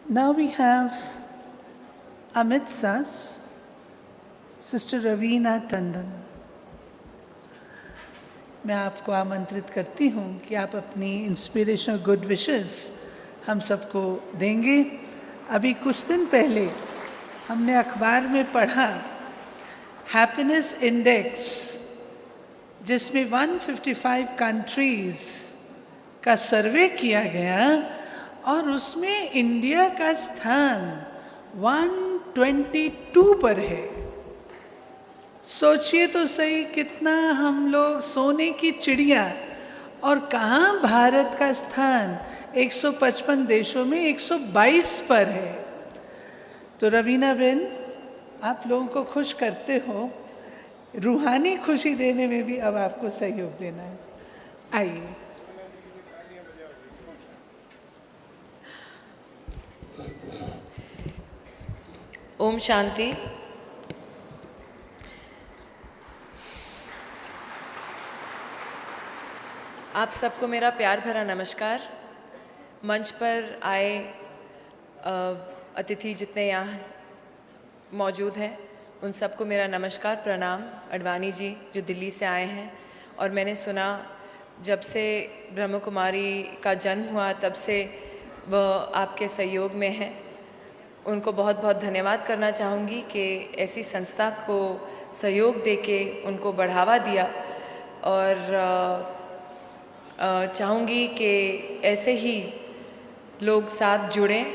Now we have amidst us Sister Ravina Tandon. मैं आपको आमंत्रित करती हूँ कि आप अपनी इंस्पिरेशनल गुड विशेस हम सबको देंगे। अभी कुछ दिन पहले हमने अखबार में पढ़ा हैप्पीनेस इंडेक्स, जिसमें 155 कंट्रीज़ का सर्वे किया गया और उसमें इंडिया का स्थान 122 पर है। सोचिए तो सही, कितना हम लोग सोने की चिड़िया, और कहाँ भारत का स्थान 155 देशों में 122 पर है। तो रवीना बेन, आप लोगों को खुश करते हो, रूहानी खुशी देने में भी अब आपको सहयोग देना है। आइए। ओम शांति। आप सबको मेरा प्यार भरा नमस्कार। मंच पर आए अतिथि जितने यहाँ मौजूद हैं उन सबको मेरा नमस्कार, प्रणाम। अडवाणी जी जो दिल्ली से आए हैं, और मैंने सुना जब से ब्रह्म कुमारी का जन्म हुआ तब से वह आपके सहयोग में है। उनको बहुत बहुत धन्यवाद करना चाहूँगी कि ऐसी संस्था को सहयोग देके उनको बढ़ावा दिया, और चाहूँगी कि ऐसे ही लोग साथ जुड़ें।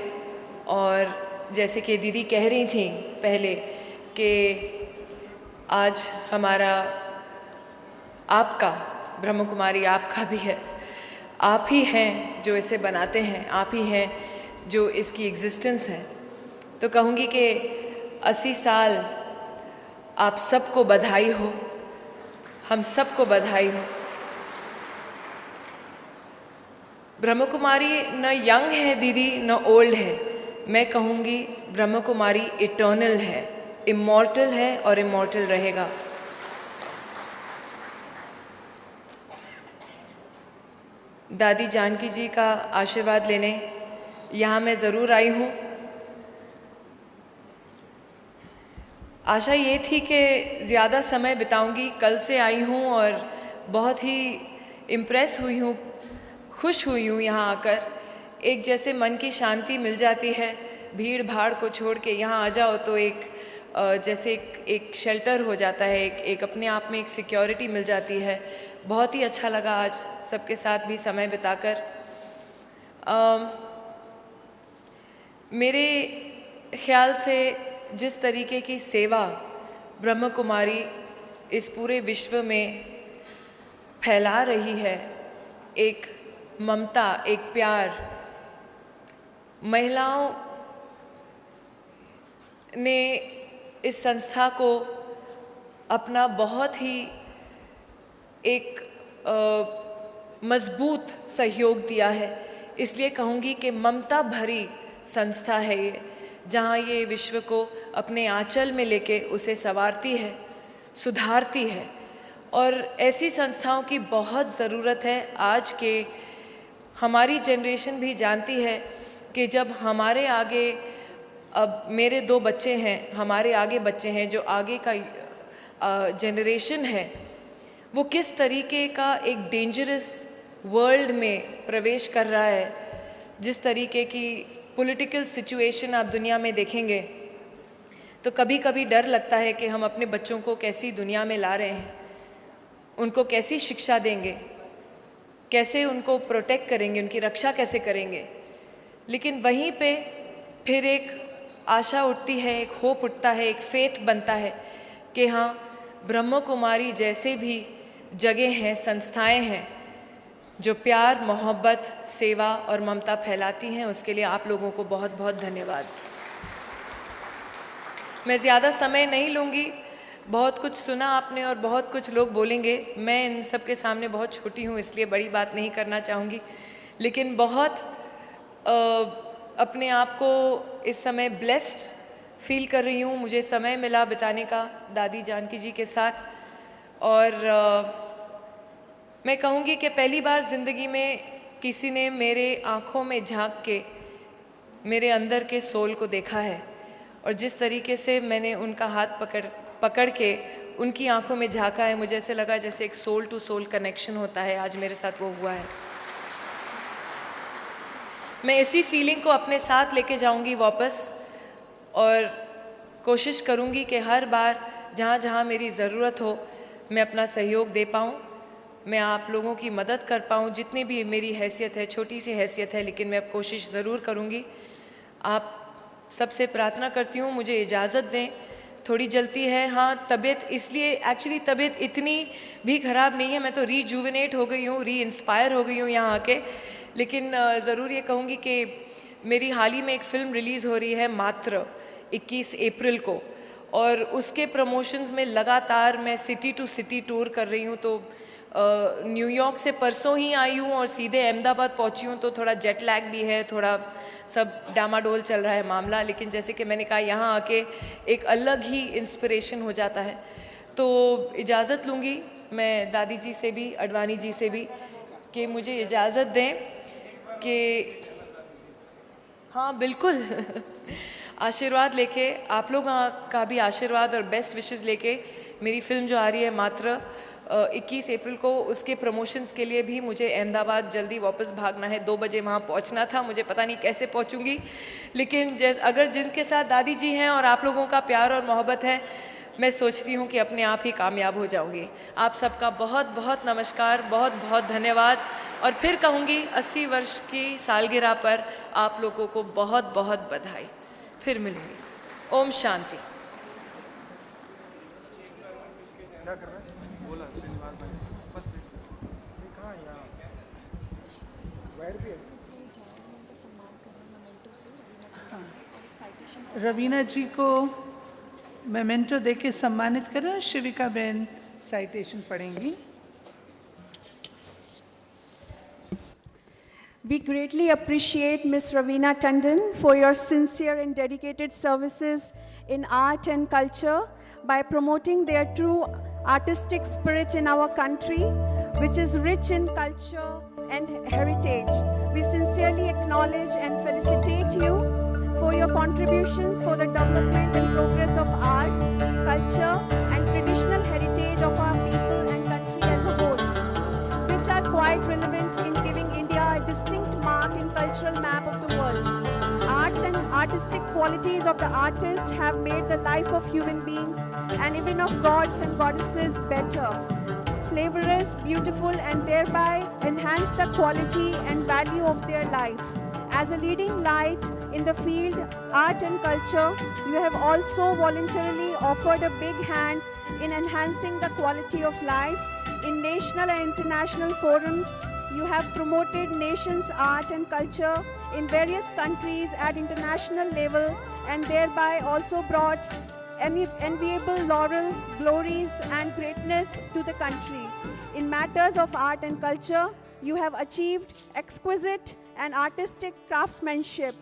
और जैसे कि दीदी कह रही थी पहले कि आज हमारा आपका ब्रह्म कुमारी आपका भी है, आप ही हैं जो इसे बनाते हैं, आप ही हैं जो इसकी एग्जिस्टेंस है। तो कहूँगी कि 80 साल आप सबको बधाई हो, हम सबको बधाई हो। ब्रह्म कुमारी न यंग है दीदी, न ओल्ड है। मैं कहूँगी ब्रह्म कुमारी इटर्नल है, इमॉर्टल है और इमॉर्टल रहेगा। दादी जानकी जी का आशीर्वाद लेने यहाँ मैं ज़रूर आई हूँ। आशा ये थी कि ज़्यादा समय बिताऊंगी। कल से आई हूँ और बहुत ही इम्प्रेस हुई हूँ, खुश हुई हूँ यहाँ आकर। एक जैसे मन की शांति मिल जाती है, भीड़ भाड़ को छोड़ के यहाँ आ जाओ तो एक जैसे एक शेल्टर हो जाता है, एक अपने आप में एक सिक्योरिटी मिल जाती है। बहुत ही अच्छा लगा आज सबके साथ भी समय बिताकर। मेरे ख्याल से जिस तरीके की सेवा ब्रह्म कुमारी इस पूरे विश्व में फैला रही है, एक ममता, एक प्यार, महिलाओं ने इस संस्था को अपना बहुत ही एक मजबूत सहयोग दिया है। इसलिए कहूँगी कि ममता भरी संस्था है ये, जहाँ ये विश्व को अपने आंचल में लेके उसे संवारती है, सुधारती है। और ऐसी संस्थाओं की बहुत ज़रूरत है। आज के हमारी जनरेशन भी जानती है कि जब हमारे आगे, अब मेरे 2 बच्चे हैं, हमारे आगे बच्चे हैं, जो आगे का जनरेशन है, वो किस तरीके का एक डेंजरस वर्ल्ड में प्रवेश कर रहा है। जिस तरीके की पॉलिटिकल सिचुएशन आप दुनिया में देखेंगे तो कभी कभी डर लगता है कि हम अपने बच्चों को कैसी दुनिया में ला रहे हैं, उनको कैसी शिक्षा देंगे, कैसे उनको प्रोटेक्ट करेंगे, उनकी रक्षा कैसे करेंगे। लेकिन वहीं पे फिर एक आशा उठती है, एक होप उठता है, एक फेथ बनता है कि हाँ, ब्रह्म कुमारी जैसे भी जगह हैं, संस्थाएं हैं जो प्यार, मोहब्बत, सेवा और ममता फैलाती हैं। उसके लिए आप लोगों को बहुत बहुत धन्यवाद। मैं ज़्यादा समय नहीं लूँगी, बहुत कुछ सुना आपने और बहुत कुछ लोग बोलेंगे। मैं इन सब के सामने बहुत छोटी हूँ, इसलिए बड़ी बात नहीं करना चाहूँगी। लेकिन बहुत अपने आप को इस समय ब्लेस्ड फील कर रही हूँ। मुझे समय मिला बिताने का दादी जानकी जी के साथ, और मैं कहूँगी कि पहली बार ज़िंदगी में किसी ने मेरे आँखों में झांक के मेरे अंदर के सोल को देखा है, और जिस तरीके से मैंने उनका हाथ पकड़ के उनकी आंखों में झांका है, मुझे ऐसे लगा जैसे एक सोल टू सोल कनेक्शन होता है। आज मेरे साथ वो हुआ है। मैं इसी फीलिंग को अपने साथ लेके जाऊंगी वापस, और कोशिश करूंगी कि हर बार जहाँ जहाँ मेरी ज़रूरत हो मैं अपना सहयोग दे पाऊँ, मैं आप लोगों की मदद कर पाऊँ। जितनी भी मेरी हैसियत है, छोटी सी हैसियत है, लेकिन मैं अब कोशिश ज़रूर करूँगी। आप सबसे प्रार्थना करती हूँ मुझे इजाज़त दें, थोड़ी जल्दी है। हाँ, तबीयत इसलिए, एक्चुअली तबीयत इतनी भी ख़राब नहीं है, मैं तो रीजुविनेट हो गई हूँ, री इंस्पायर हो गई हूँ यहाँ आके। लेकिन ज़रूर ये कहूँगी कि मेरी हाल ही में एक फ़िल्म रिलीज़ हो रही है मात्र 21 अप्रैल को, और उसके प्रमोशंस में लगातार मैं सिटी टू सिटी टूर कर रही हूँ। तो न्यूयॉर्क से परसों ही आई हूँ और सीधे अहमदाबाद पहुँची हूँ, तो थोड़ा जेट लैग भी है, थोड़ा सब डामाडोल चल रहा है मामला। लेकिन जैसे कि मैंने कहा, यहाँ आके एक अलग ही इंस्पिरेशन हो जाता है। तो इजाज़त लूँगी मैं दादी जी से भी, अडवाणी जी से भी, कि मुझे इजाज़त दें कि हाँ बिल्कुल आशीर्वाद लेके, आप लोग का भी आशीर्वाद और बेस्ट विशेस लेके मेरी फिल्म जो आ रही है मात्र 21 अप्रैल को, उसके प्रमोशंस के लिए भी मुझे अहमदाबाद जल्दी वापस भागना है। 2 बजे वहाँ पहुँचना था, मुझे पता नहीं कैसे पहुँचूँगी, लेकिन अगर जिनके साथ दादी जी हैं और आप लोगों का प्यार और मोहब्बत है, मैं सोचती हूँ कि अपने आप ही कामयाब हो जाऊँगी। आप सबका बहुत बहुत नमस्कार, बहुत बहुत धन्यवाद। और फिर कहूँगी 80 वर्ष की सालगिरह पर आप लोगों को बहुत बहुत बधाई। फिर मिलूँगी। ओम शांति। क्या कर रहा है? बोला शनिवार भाई बस कहाँ यहाँ वायर भी है। रवीना जी को मेमेंटो देके सम्मानित करें। शिविका बहन citation पढ़ेंगी। We greatly appreciate Ms. Ravina Tandon for your sincere and dedicated services in art and culture by promoting their true artistic spirit in our country, which is rich in culture and heritage. We sincerely acknowledge and felicitate you for your contributions for the development and progress of art, culture, and traditional heritage of our people and country as a whole, which are quite relevant in giving India a distinct mark in cultural map of the world. Arts and artistic qualities of the artist have made the life of human beings and even of gods and goddesses better, flavorous, beautiful, and thereby enhance the quality and value of their life. As a leading light in the field art and culture, you have also voluntarily offered a big hand in enhancing the quality of life. In national and international forums, you have promoted nation's art and culture in various countries at international level and thereby also brought enviable laurels, glories, and greatness to the country. In matters of art and culture, you have achieved exquisite and artistic craftsmanship.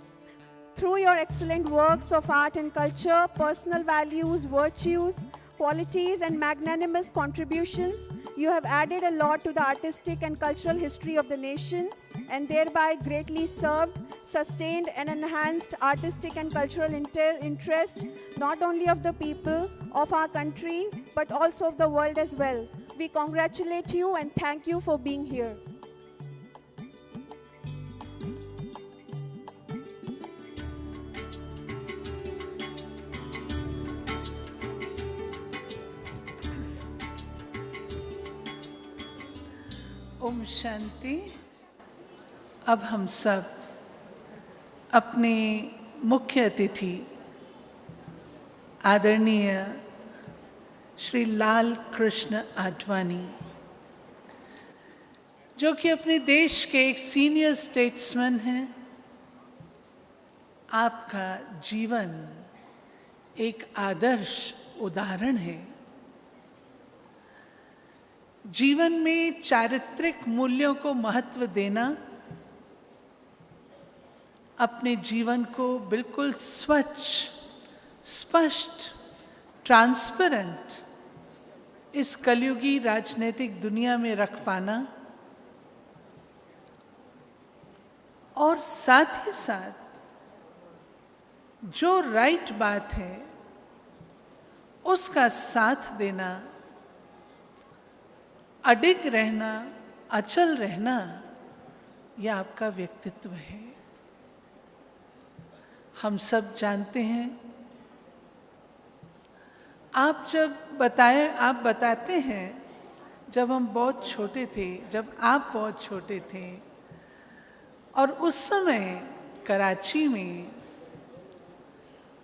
Through your excellent works of art and culture, personal values, virtues, qualities, and magnanimous contributions, you have added a lot to the artistic and cultural history of the nation and thereby greatly served, sustained, and enhanced artistic and cultural interest not only of the people of our country but also of the world as well. We congratulate you and thank you for being here. Om Shanti. अब हम सब अपने मुख्य अतिथि आदरणीय श्री लाल कृष्ण आडवाणी, जो कि अपने देश के एक सीनियर स्टेट्समैन हैं, आपका जीवन एक आदर्श उदाहरण है। जीवन में चारित्रिक मूल्यों को महत्व देना, अपने जीवन को बिल्कुल स्वच्छ, स्पष्ट, ट्रांसपेरेंट इस कलयुगी राजनीतिक दुनिया में रख पाना और साथ ही साथ जो राइट बात है उसका साथ देना, अडिग रहना, अचल रहना, यह आपका व्यक्तित्व है। हम सब जानते हैं, आप बताते हैं जब हम बहुत छोटे थे, जब आप बहुत छोटे थे, और उस समय कराची में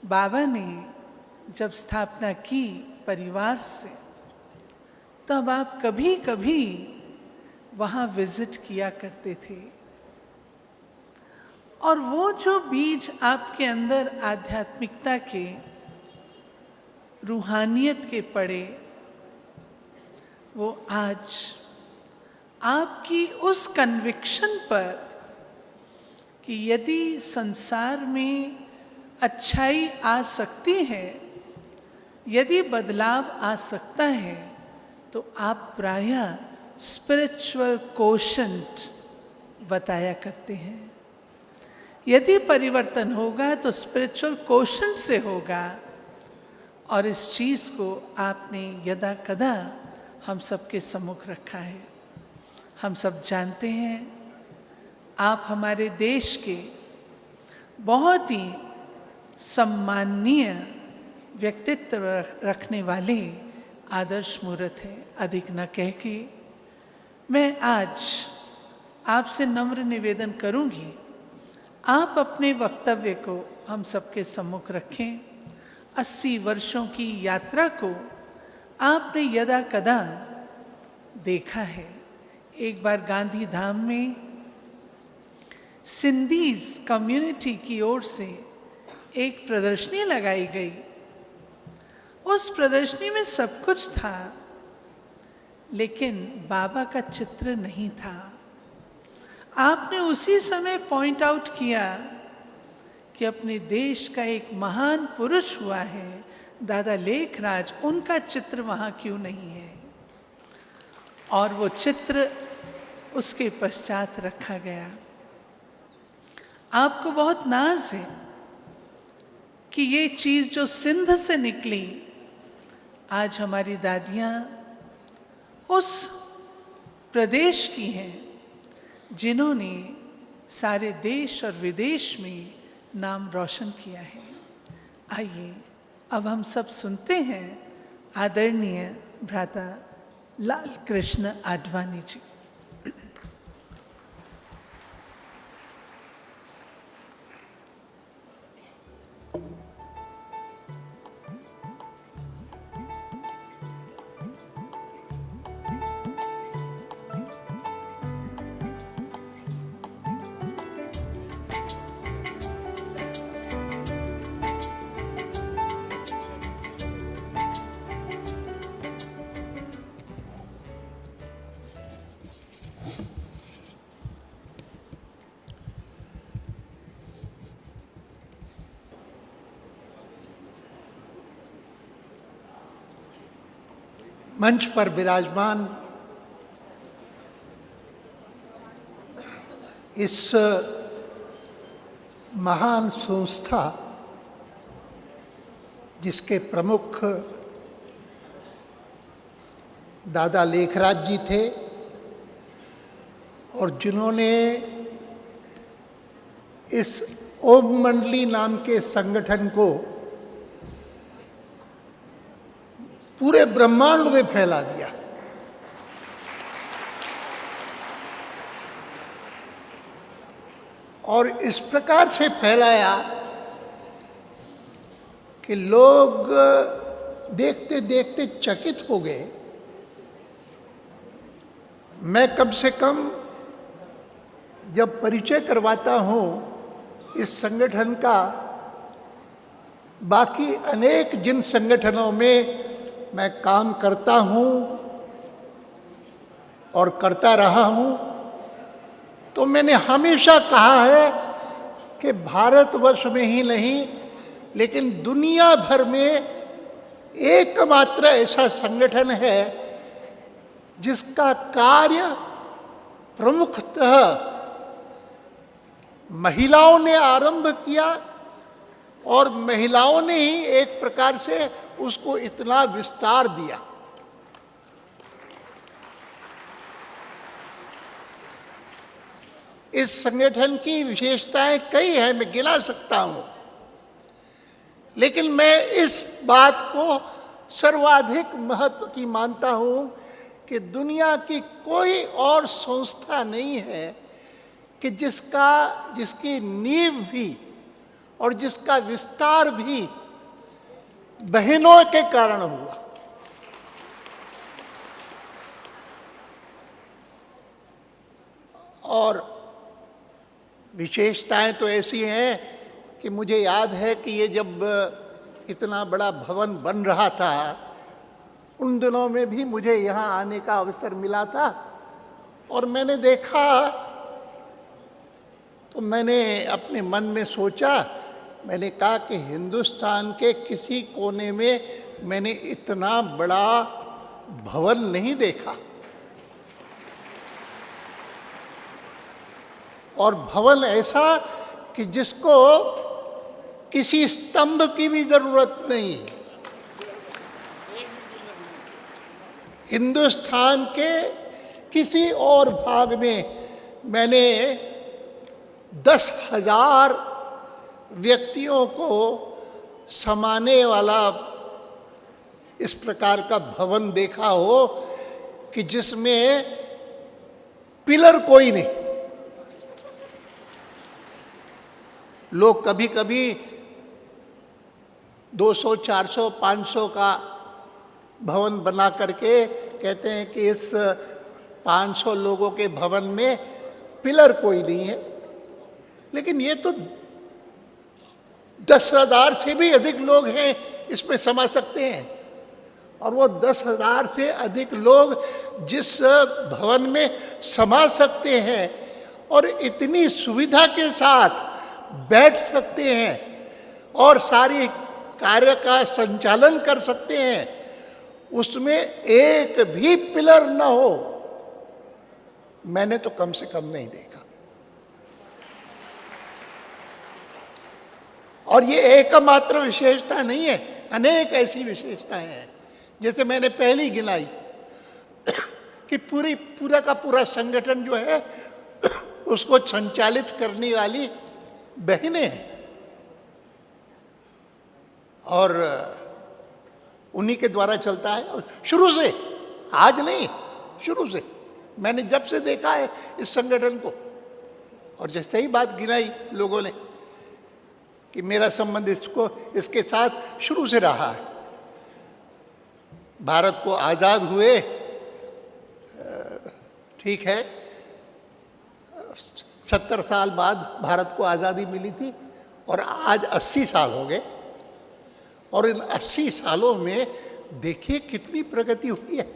बाबा ने जब स्थापना की परिवार से, तब आप कभी कभी वहाँ विजिट किया करते थे। और वो जो बीज आपके अंदर आध्यात्मिकता के, रूहानियत के पड़े, वो आज आपकी उस कन्विक्शन पर कि यदि संसार में अच्छाई आ सकती है, यदि बदलाव आ सकता है, तो आप प्रायः स्पिरिचुअल कोशंट बताया करते हैं। यदि परिवर्तन होगा तो स्पिरिचुअल कोशंट से होगा, और इस चीज़ को आपने यदा कदा हम सबके सम्मुख रखा है। हम सब जानते हैं आप हमारे देश के बहुत ही सम्माननीय व्यक्तित्व रखने वाले आदर्श मूर्त हैं। अधिक न कह के मैं आज आपसे नम्र निवेदन करूंगी, आप अपने वक्तव्य को हम सबके सम्मुख रखें। 80 वर्षों की यात्रा को आपने यदा कदा देखा है। एक बार गांधी धाम में सिंधीज कम्युनिटी की ओर से एक प्रदर्शनी लगाई गई। उस प्रदर्शनी में सब कुछ था, लेकिन बाबा का चित्र नहीं था। आपने उसी समय पॉइंट आउट किया कि अपने देश का एक महान पुरुष हुआ है दादा लेखराज, उनका चित्र वहाँ क्यों नहीं है? और वो चित्र उसके पश्चात रखा गया। आपको बहुत नाज है कि ये चीज़ जो सिंध से निकली, आज हमारी दादियाँ उस प्रदेश की हैं जिन्होंने सारे देश और विदेश में नाम रोशन किया है। आइए अब हम सब सुनते हैं आदरणीय भ्राता लाल कृष्ण आडवाणी जी। मंच पर विराजमान इस महान संस्था जिसके प्रमुख दादा लेखराज जी थे और जिन्होंने इस ओम मंडली नाम के संगठन को पूरे ब्रह्मांड में फैला दिया। और इस प्रकार से फैलाया कि लोग देखते देखते चकित हो गए। मैं कम से कम जब परिचय करवाता हूँ इस संगठन का, बाकी अनेक जिन संगठनों में मैं काम करता हूँ और करता रहा हूँ, तो मैंने हमेशा कहा है कि भारतवर्ष में ही नहीं लेकिन दुनिया भर में एकमात्र ऐसा संगठन है जिसका कार्य प्रमुखतः महिलाओं ने आरंभ किया और महिलाओं ने ही एक प्रकार से उसको इतना विस्तार दिया। इस संगठन की विशेषताएं कई हैं, मैं गिना सकता हूं, लेकिन मैं इस बात को सर्वाधिक महत्व की मानता हूं कि दुनिया की कोई और संस्था नहीं है कि जिसकी नींव भी और जिसका विस्तार भी बहनों के कारण हुआ। और विशेषताएं तो ऐसी हैं कि मुझे याद है कि ये जब इतना बड़ा भवन बन रहा था, उन दिनों में भी मुझे यहाँ आने का अवसर मिला था और मैंने देखा तो मैंने अपने मन में सोचा, मैंने कहा कि हिंदुस्तान के किसी कोने में मैंने इतना बड़ा भवन नहीं देखा, और भवन ऐसा कि जिसको किसी स्तंभ की भी जरूरत नहीं। हिंदुस्तान के किसी और भाग में मैंने 10,000 व्यक्तियों को समाने वाला इस प्रकार का भवन देखा हो कि जिसमें पिलर कोई नहीं। लोग कभी कभी 200, 400, 500 का भवन बना करके कहते हैं कि इस 500 लोगों के भवन में पिलर कोई नहीं है, लेकिन ये तो 10,000 से भी अधिक लोग हैं इसमें समा सकते हैं। और वो 10,000 से अधिक लोग जिस भवन में समा सकते हैं और इतनी सुविधा के साथ बैठ सकते हैं और सारी कार्य का संचालन कर सकते हैं, उसमें एक भी पिलर न हो, मैंने तो कम से कम नहीं देखा। और ये एकमात्र विशेषता नहीं है, अनेक ऐसी विशेषताएं हैं। जैसे मैंने पहली गिनाई कि पूरा का पूरा संगठन जो है उसको संचालित करने वाली बहनें हैं, और उन्हीं के द्वारा चलता है। और शुरू से, आज नहीं, शुरू से मैंने जब से देखा है इस संगठन को, और जैसे ही बात गिनाई लोगों ने कि मेरा संबंध इसके साथ शुरू से रहा है। भारत को आज़ाद हुए, ठीक है, 70 साल बाद भारत को आज़ादी मिली थी और आज 80 साल हो गए, और इन 80 सालों में देखिए कितनी प्रगति हुई है।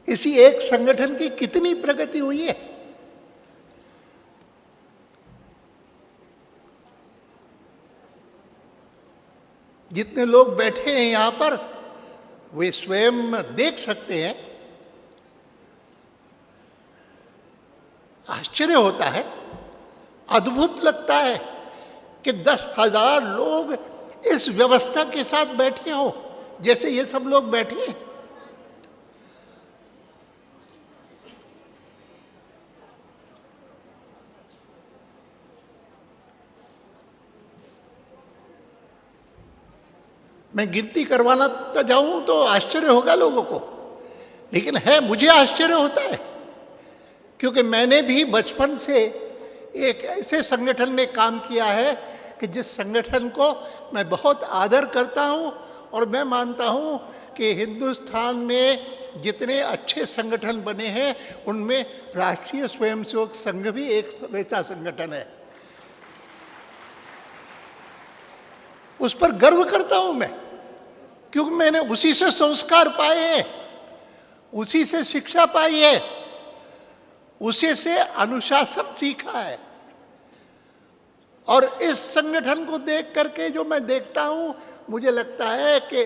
इसी एक संगठन की कितनी प्रगति हुई है। जितने लोग बैठे हैं यहाँ पर वे स्वयं देख सकते हैं। आश्चर्य होता है, अद्भुत लगता है कि 10,000 लोग इस व्यवस्था के साथ बैठे हो जैसे ये सब लोग बैठे हैं। मैं गिनती करवाना तो जाऊं तो आश्चर्य होगा लोगों को, लेकिन है, मुझे आश्चर्य होता है, क्योंकि मैंने भी बचपन से एक ऐसे संगठन में काम किया है कि जिस संगठन को मैं बहुत आदर करता हूं, और मैं मानता हूं कि हिंदुस्तान में जितने अच्छे संगठन बने हैं उनमें राष्ट्रीय स्वयंसेवक संघ भी एक वैसा संगठन है। उस पर गर्व करता हूं मैं, क्योंकि मैंने उसी से संस्कार पाए हैं, उसी से शिक्षा पाई है, उसी से अनुशासन सीखा है। और इस संगठन को देख करके जो मैं देखता हूं, मुझे लगता है कि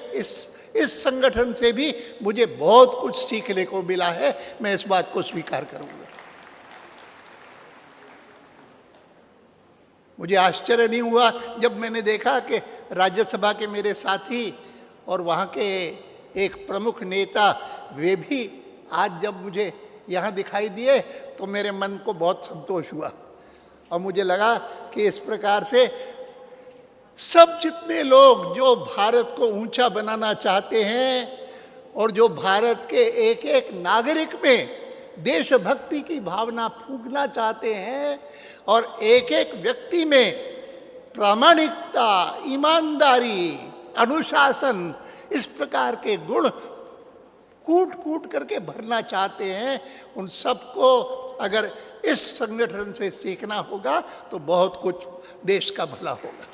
इस संगठन से भी मुझे बहुत कुछ सीखने को मिला है। मैं इस बात को स्वीकार करूंगा। मुझे आश्चर्य नहीं हुआ जब मैंने देखा कि राज्यसभा के मेरे साथी और वहाँ के एक प्रमुख नेता वे भी आज जब मुझे यहाँ दिखाई दिए तो मेरे मन को बहुत संतोष हुआ और मुझे लगा कि इस प्रकार से सब जितने लोग जो भारत को ऊंचा बनाना चाहते हैं और जो भारत के एक एक नागरिक में देशभक्ति की भावना फूंकना चाहते हैं और एक एक व्यक्ति में प्रामाणिकता, ईमानदारी, अनुशासन, इस प्रकार के गुण कूट कूट करके भरना चाहते हैं, उन सबको अगर इस संगठन से सीखना होगा तो बहुत कुछ देश का भला होगा।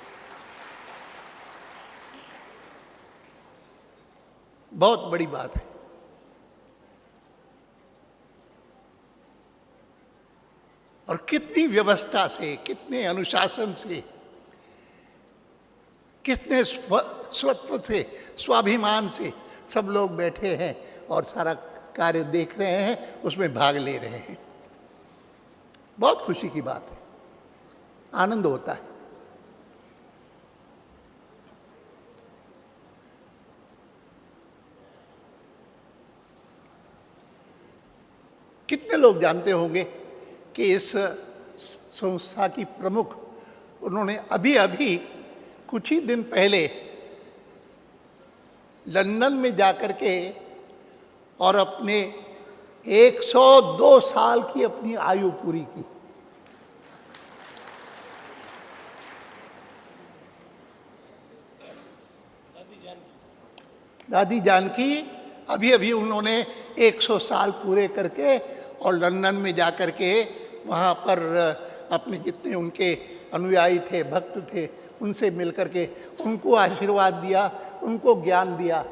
बहुत बड़ी बात है। और कितनी व्यवस्था से, कितने अनुशासन से, कितने स्वत्व से, स्वाभिमान से सब लोग बैठे हैं और सारा कार्य देख रहे हैं, उसमें भाग ले रहे हैं। बहुत खुशी की बात है, आनंद होता है। कितने लोग जानते होंगे कि इस संस्था की प्रमुख, उन्होंने अभी अभी कुछ ही दिन पहले लंदन में जाकर के और अपने 102 साल की अपनी आयु पूरी की। दादी जानकी अभी अभी उन्होंने 100 साल पूरे करके और लंदन में जाकर के वहाँ पर अपने जितने उनके अनुयायी थे, भक्त थे, उनसे मिलकर के उनको आशीर्वाद दिया, उनको ज्ञान दिया।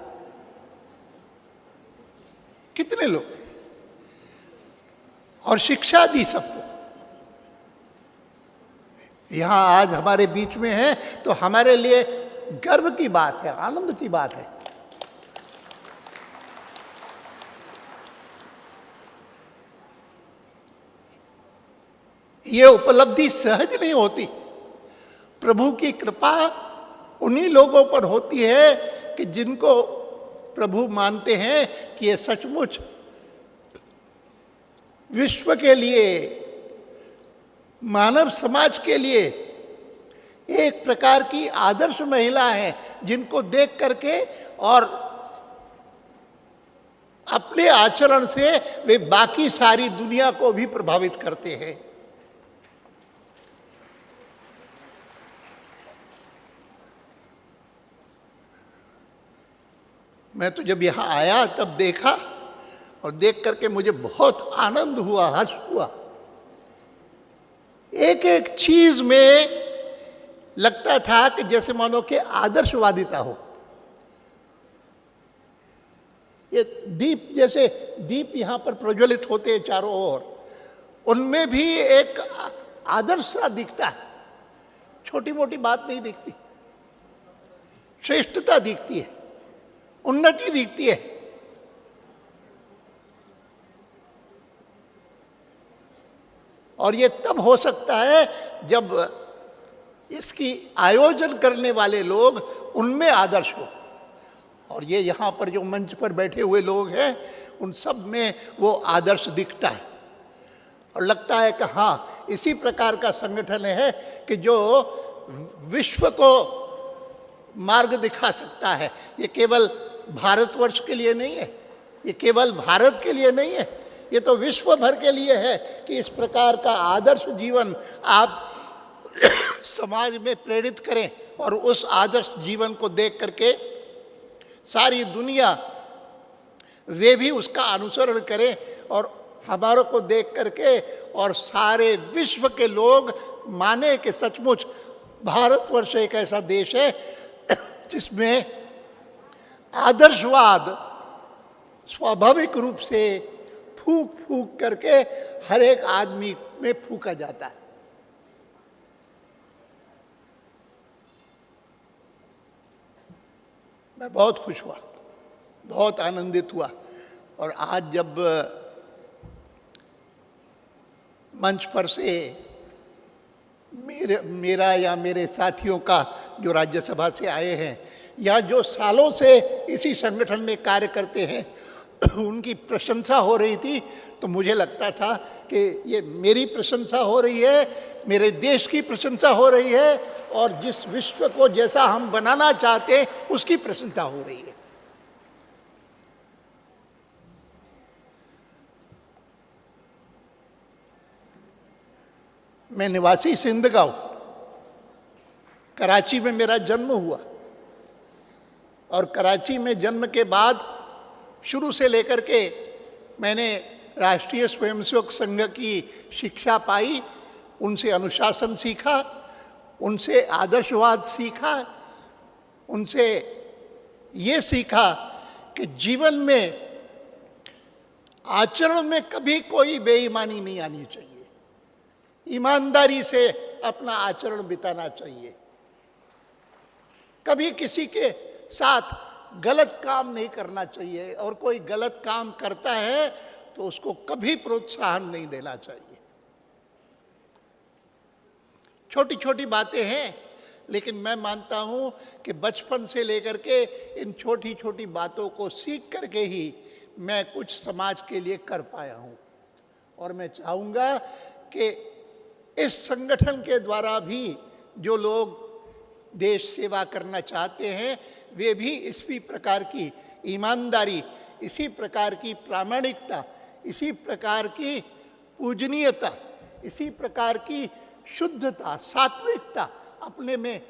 कितने लोग, और शिक्षा दी सबको। यहाँ आज हमारे बीच में है तो हमारे लिए गर्व की बात है, आनंद की बात है। ये उपलब्धि सहज नहीं होती। प्रभु की कृपा उन्हीं लोगों पर होती है कि जिनको प्रभु मानते हैं कि ये सचमुच विश्व के लिए, मानव समाज के लिए एक प्रकार की आदर्श महिला है, जिनको देख करके और अपने आचरण से वे बाकी सारी दुनिया को भी प्रभावित करते हैं। मैं तो जब यहाँ आया तब देखा और देख करके मुझे बहुत आनंद हुआ, हर्ष हुआ। एक एक चीज में लगता था कि जैसे मानो कि आदर्शवादिता हो। ये दीप, जैसे दीप यहाँ पर प्रज्वलित होते हैं चारों ओर, उनमें भी एक आदर्श सा दिखता है। छोटी मोटी बात नहीं दिखती, श्रेष्ठता दिखती है, उन्नति दिखती है। और ये तब हो सकता है जब इसकी आयोजन करने वाले लोग उनमें आदर्श हो। और ये यहाँ पर जो मंच पर बैठे हुए लोग हैं, उन सब में वो आदर्श दिखता है और लगता है कि हाँ, इसी प्रकार का संगठन है कि जो विश्व को मार्ग दिखा सकता है। ये केवल भारतवर्ष के लिए नहीं है, ये केवल भारत के लिए नहीं है, ये तो विश्व भर के लिए है कि इस प्रकार का आदर्श जीवन आप समाज में प्रेरित करें और उस आदर्श जीवन को देख करके सारी दुनिया वे भी उसका अनुसरण करें और हमारों को देख करके और सारे विश्व के लोग माने कि सचमुच भारतवर्ष एक ऐसा देश है जिसमें आदर्शवाद स्वाभाविक रूप से फूंक फूंक करके हर एक आदमी में फूंका जाता है। मैं बहुत खुश हुआ, बहुत आनंदित हुआ। और आज जब मंच पर से मेरा या मेरे साथियों का जो राज्यसभा से आए हैं या जो सालों से इसी संगठन में कार्य करते हैं उनकी प्रशंसा हो रही थी, तो मुझे लगता था कि ये मेरी प्रशंसा हो रही है, मेरे देश की प्रशंसा हो रही है और जिस विश्व को जैसा हम बनाना चाहते हैं उसकी प्रशंसा हो रही है। मैं निवासी सिंध का हूं, कराची में मेरा जन्म हुआ और कराची में जन्म के बाद शुरू से लेकर के मैंने राष्ट्रीय स्वयंसेवक संघ की शिक्षा पाई, उनसे अनुशासन सीखा, उनसे आदर्शवाद सीखा, उनसे ये सीखा कि जीवन में आचरण में कभी कोई बेईमानी नहीं आनी चाहिए, ईमानदारी से अपना आचरण बिताना चाहिए, कभी किसी के साथ गलत काम नहीं करना चाहिए और कोई गलत काम करता है तो उसको कभी प्रोत्साहन नहीं देना चाहिए। छोटी छोटी बातें हैं, लेकिन मैं मानता हूं कि बचपन से लेकर के इन छोटी छोटी बातों को सीख करके ही मैं कुछ समाज के लिए कर पाया हूं और मैं चाहूंगा कि इस संगठन के द्वारा भी जो लोग देश सेवा करना चाहते हैं वे भी इसी प्रकार की ईमानदारी, इसी प्रकार की प्रामाणिकता, इसी प्रकार की पूजनीयता, इसी प्रकार की शुद्धता, सात्विकता अपने में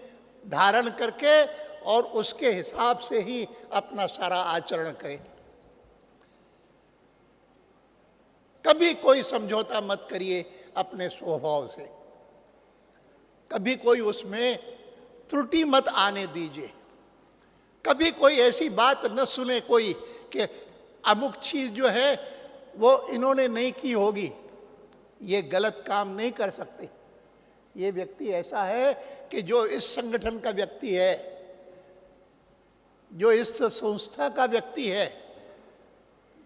धारण करके और उसके हिसाब से ही अपना सारा आचरण करें। कभी कोई समझौता मत करिए अपने स्वभाव से, कभी कोई उसमें त्रुटि मत आने दीजिए, कभी कोई ऐसी बात न सुने कोई कि अमुक चीज जो है वो इन्होंने नहीं की होगी, ये गलत काम नहीं कर सकते। ये व्यक्ति ऐसा है कि जो इस संगठन का व्यक्ति है, जो इस संस्था का व्यक्ति है,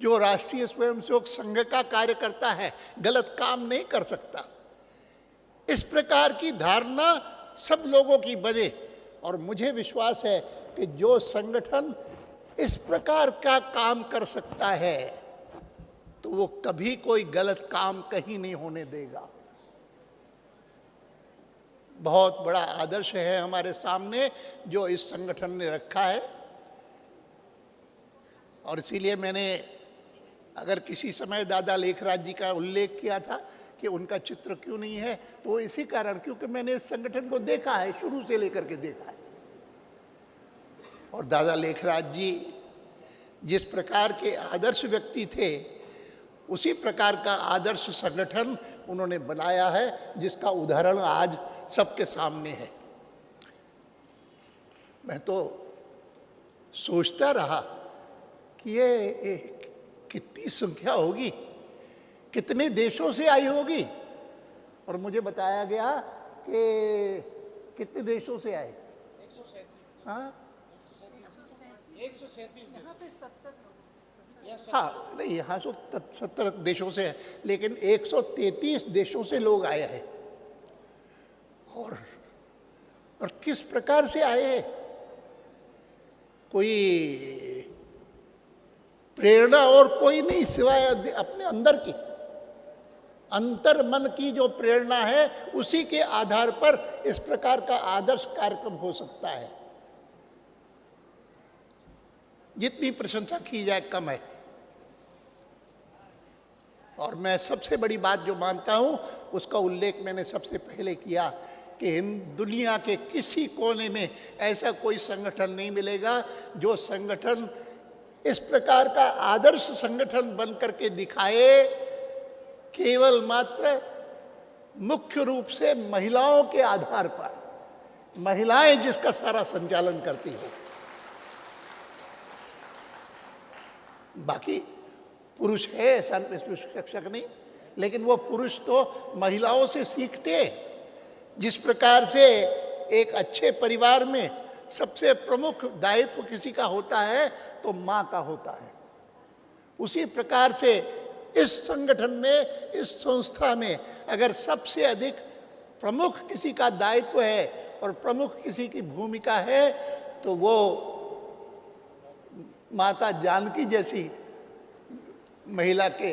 जो राष्ट्रीय स्वयंसेवक संघ का कार्य करता है, गलत काम नहीं कर सकता। इस प्रकार की धारणा सब लोगों की बने और मुझे विश्वास है कि जो संगठन इस प्रकार का काम कर सकता है तो वो कभी कोई गलत काम कहीं नहीं होने देगा। बहुत बड़ा आदर्श है हमारे सामने जो इस संगठन ने रखा है और इसीलिए मैंने अगर किसी समय दादा लेखराज जी का उल्लेख किया था कि उनका चित्र क्यों नहीं है, तो इसी कारण, क्योंकि मैंने इस संगठन को देखा है, शुरू से लेकर के देखा है। और दादा लेखराज जी जिस प्रकार के आदर्श व्यक्ति थे उसी प्रकार का आदर्श संगठन उन्होंने बनाया है, जिसका उदाहरण आज सबके सामने है। मैं तो सोचता रहा कि ये कितनी संख्या होगी, कितने देशों से आई होगी, और मुझे बताया गया कि कितने देशों से आए। 137। हाँ, 137। हाँ, नहीं, यहाँ 170 देशों से है, लेकिन 133 देशों से लोग आए हैं। और किस प्रकार से आए हैं? कोई प्रेरणा और कोई नहीं सिवाय अपने अंदर की, अंतर मन की जो प्रेरणा है उसी के आधार पर इस प्रकार का आदर्श कार्यक्रम हो सकता है। जितनी प्रशंसा की जाए कम है। और मैं सबसे बड़ी बात जो मानता हूं उसका उल्लेख मैंने सबसे पहले किया कि दुनिया के किसी कोने में ऐसा कोई संगठन नहीं मिलेगा जो संगठन इस प्रकार का आदर्श संगठन बन करके दिखाए, केवल मात्र मुख्य रूप से महिलाओं के आधार पर, महिलाएं जिसका सारा संचालन करती हो। बाकी पुरुष है, ऐसा शिक्षक नहीं, लेकिन वो पुरुष तो महिलाओं से सीखते। जिस प्रकार से एक अच्छे परिवार में सबसे प्रमुख दायित्व किसी का होता है तो माँ का होता है, उसी प्रकार से इस संगठन में, इस संस्था में अगर सबसे अधिक प्रमुख किसी का दायित्व है और प्रमुख किसी की भूमिका है तो वो माता जानकी जैसी महिला के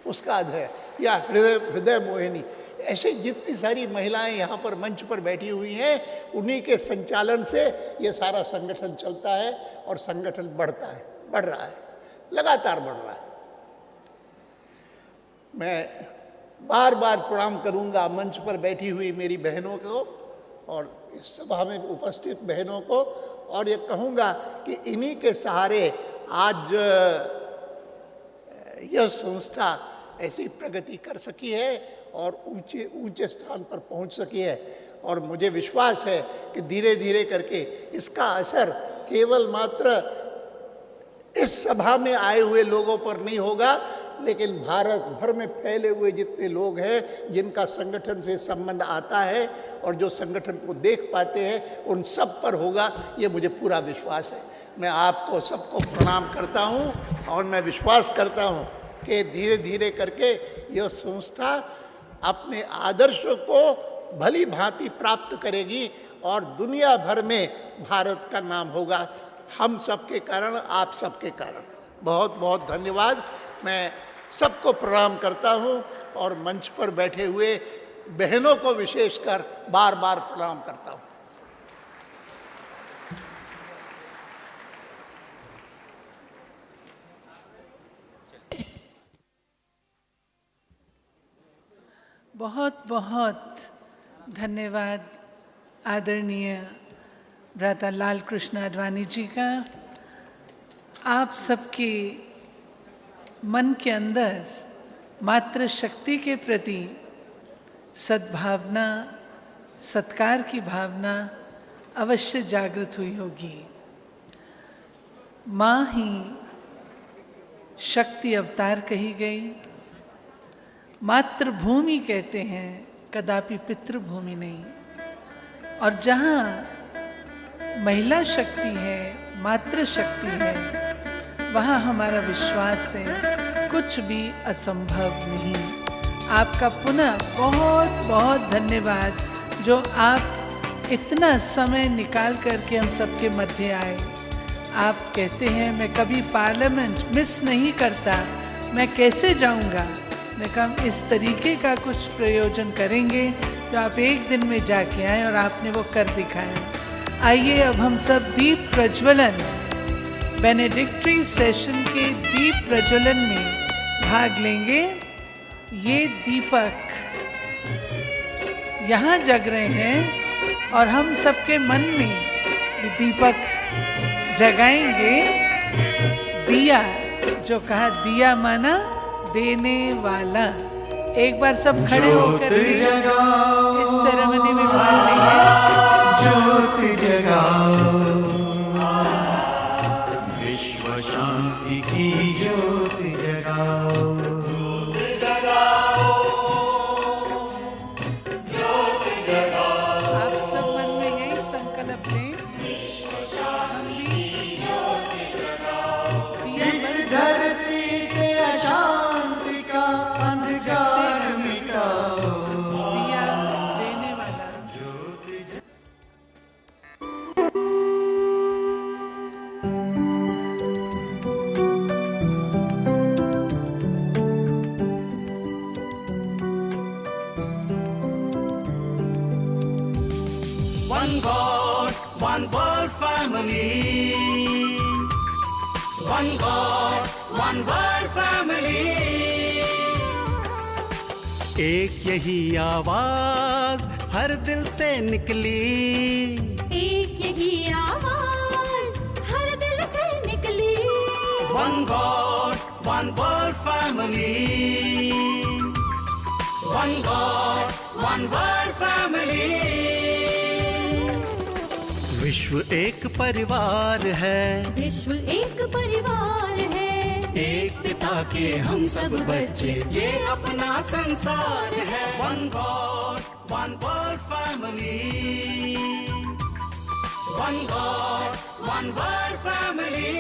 उसका है, या हृदय मोहिनी, ऐसे जितनी सारी महिलाएं यहाँ पर मंच पर बैठी हुई हैं, उन्हीं के संचालन से ये सारा संगठन चलता है और संगठन बढ़ रहा है, लगातार बढ़ रहा है। मैं बार बार प्रणाम करूंगा मंच पर बैठी हुई मेरी बहनों को और इस सभा में उपस्थित बहनों को, और ये कहूँगा कि इन्हीं के सहारे आज यह संस्था ऐसी प्रगति कर सकी है और ऊंचे ऊंचे स्थान पर पहुंच सकी है। और मुझे विश्वास है कि धीरे धीरे करके इसका असर केवल मात्र इस सभा में आए हुए लोगों पर नहीं होगा, लेकिन भारत भर में फैले हुए जितने लोग हैं जिनका संगठन से संबंध आता है और जो संगठन को देख पाते हैं, उन सब पर होगा, ये मुझे पूरा विश्वास है। मैं आपको सबको प्रणाम करता हूँ और मैं विश्वास करता हूँ कि धीरे धीरे करके यह संस्था अपने आदर्शों को भली भांति प्राप्त करेगी और दुनिया भर में भारत का नाम होगा, हम सबके कारण, आप सबके कारण। बहुत बहुत धन्यवाद। मैं सबको प्रणाम करता हूँ और मंच पर बैठे हुए बहनों को विशेषकर बार बार प्रणाम करता हूँ। बहुत बहुत धन्यवाद आदरणीय भ्राता लाल कृष्ण आडवाणी जी का। आप सबके मन के अंदर मातृशक्ति के प्रति सद्भावना, सत्कार की भावना अवश्य जागृत हुई होगी। माँ ही शक्ति अवतार कही गई। मातृभूमि कहते हैं, कदापि पितृभूमि नहीं। और जहाँ महिला शक्ति है, मातृशक्ति है, वहाँ हमारा विश्वास है कुछ भी असंभव नहीं। आपका पुनः बहुत बहुत धन्यवाद जो आप इतना समय निकाल करके हम सबके मध्य आए। आप कहते हैं मैं कभी पार्लियामेंट मिस नहीं करता, मैं कैसे जाऊंगा? मैं कहा इस तरीके का कुछ प्रयोजन करेंगे जो आप एक दिन में जाके आए और आपने वो कर दिखाया। आइए अब हम सब दीप प्रज्वलन, बेनेडिक्टरी सेशन के दीप प्रज्वलन में भाग लेंगे। ये दीपक यहाँ जग रहे हैं और हम सबके मन में ये दीपक जगाएंगे। दिया, जो कहा दिया माना देने वाला। एक बार सब खड़े होकर इस सेरेमनी में भाग लेंगे। ज्योति जगाओ, विश्व शांति की ज्योति जगाओ। आप सब मन में यही संकल्प लें, हम भी इस धरती से अशांति का अंधकार मिटाओ। दिया देने वाला। One God, one world family. One God, one world family. एक यही आवाज हर दिल से निकली। एक यही आवाज हर दिल से निकली। One God, one world family. One God, one world family. विश्व एक परिवार है, विश्व एक परिवार है। एक पिता के हम सब बच्चे, ये अपना संसार है। One God, one world family. One God, one world family.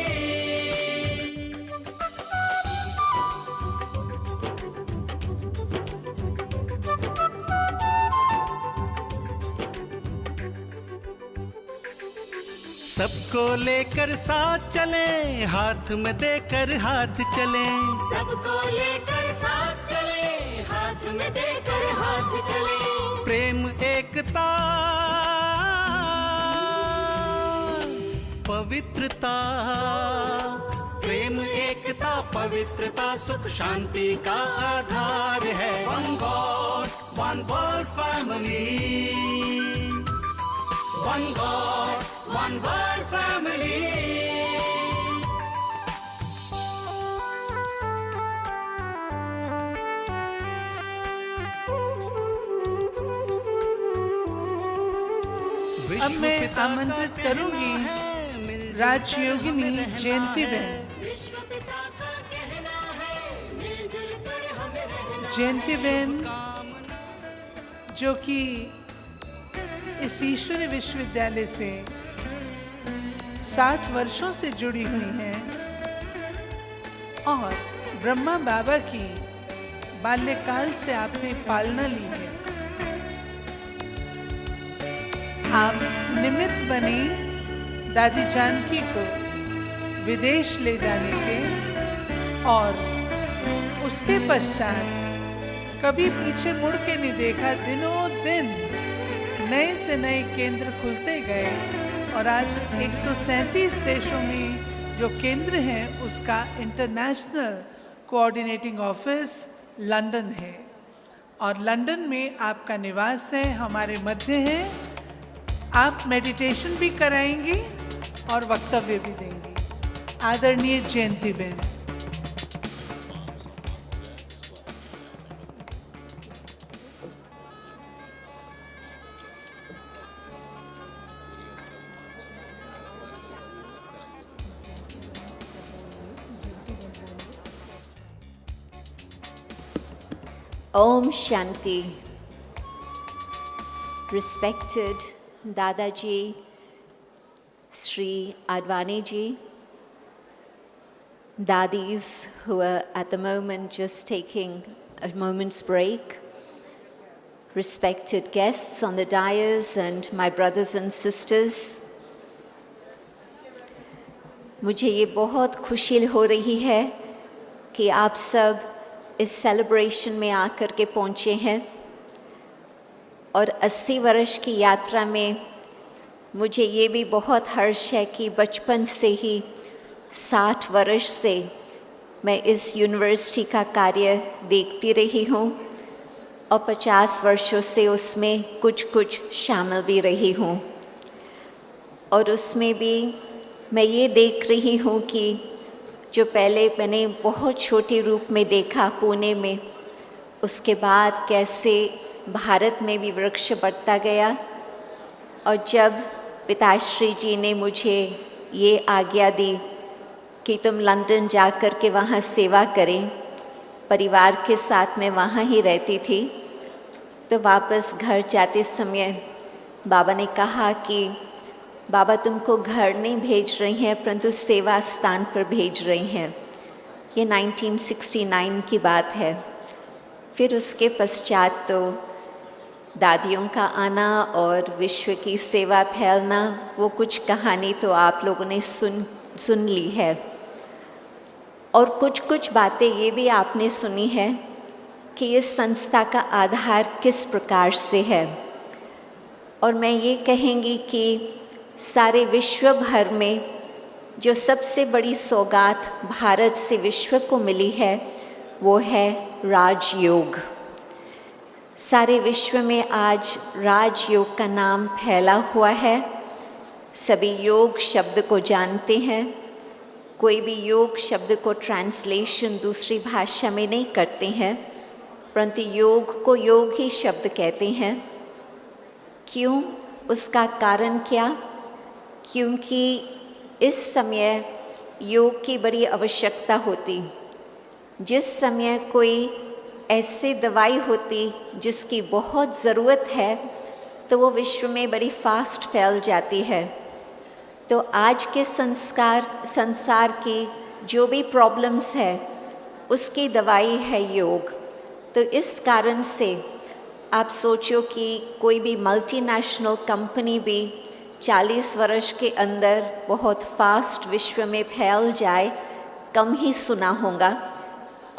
सबको लेकर साथ चले, हाथ में देकर हाथ चले। सबको लेकर साथ चले, हाथ में देकर हाथ चले। प्रेम एकता पवित्रता, प्रेम एकता पवित्रता सुख शांति का आधार है। One God one world family, one God one world family. अब मैं आमंत्रित करूंगी राजयोगिनी जयंती बहन। जयंती बहन जो कि इस ईश्वरी विश्वविद्यालय से 60 वर्षों से जुड़ी हुई हैं और ब्रह्मा बाबा की बाल्यकाल से आपने पालना ली है। आप निमित्त बनी दादी जानकी को विदेश ले जाने के और उसके पश्चात कभी पीछे मुड़ के नहीं देखा। दिनों दिन नए से नए केंद्र खुलते गए और आज 137 देशों में जो केंद्र हैं उसका इंटरनेशनल कोऑर्डिनेटिंग ऑफिस लंदन है और लंदन में आपका निवास है, हमारे मध्य है। आप मेडिटेशन भी कराएंगी और वक्तव्य भी देंगी। आदरणीय जयंती बहन। Om Shanti. Respected Dadaji, Sri Advani ji, Dadis who are at the moment just taking a moment's break, respected guests on the dais and my brothers and sisters, मुझे ये बहुत खुशी हो रही है कि आप सब इस सेलिब्रेशन में आकर के पहुँचे हैं और 80 वर्ष की यात्रा में मुझे ये भी बहुत हर्ष है कि बचपन से ही 60 वर्ष से मैं इस यूनिवर्सिटी का कार्य देखती रही हूँ और 50 वर्षों से उसमें कुछ शामिल भी रही हूँ। और उसमें भी मैं ये देख रही हूँ कि जो पहले मैंने बहुत छोटे रूप में देखा पुणे में, उसके बाद कैसे भारत में भी वृक्ष बढ़ता गया और जब पिताश्री जी ने मुझे ये आज्ञा दी कि तुम लंदन जाकर के वहाँ सेवा करें, परिवार के साथ मैं वहाँ ही रहती थी, तो वापस घर जाते समय बाबा ने कहा कि बाबा तुमको घर नहीं भेज रही हैं परंतु सेवा स्थान पर भेज रही हैं। ये 1969 की बात है। फिर उसके पश्चात तो दादियों का आना और विश्व की सेवा फैलना, वो कुछ कहानी तो आप लोगों ने सुन ली है और कुछ बातें ये भी आपने सुनी है कि इस संस्था का आधार किस प्रकार से है। और मैं ये कहेंगी कि सारे विश्व भर में जो सबसे बड़ी सौगात भारत से विश्व को मिली है वो है राजयोग। सारे विश्व में आज राजयोग का नाम फैला हुआ है। सभी योग शब्द को जानते हैं। कोई भी योग शब्द को ट्रांसलेशन दूसरी भाषा में नहीं करते हैं, परंतु योग को योग ही शब्द कहते हैं। क्यों? उसका कारण क्या? क्योंकि इस समय योग की बड़ी आवश्यकता होती। जिस समय कोई ऐसी दवाई होती जिसकी बहुत ज़रूरत है तो वो विश्व में बड़ी फास्ट फैल जाती है। तो आज के संसार की जो भी प्रॉब्लम्स है उसकी दवाई है योग। तो इस कारण से आप सोचो कि कोई भी मल्टीनेशनल कंपनी भी 40 वर्ष के अंदर बहुत फास्ट विश्व में फैल जाए, कम ही सुना होगा।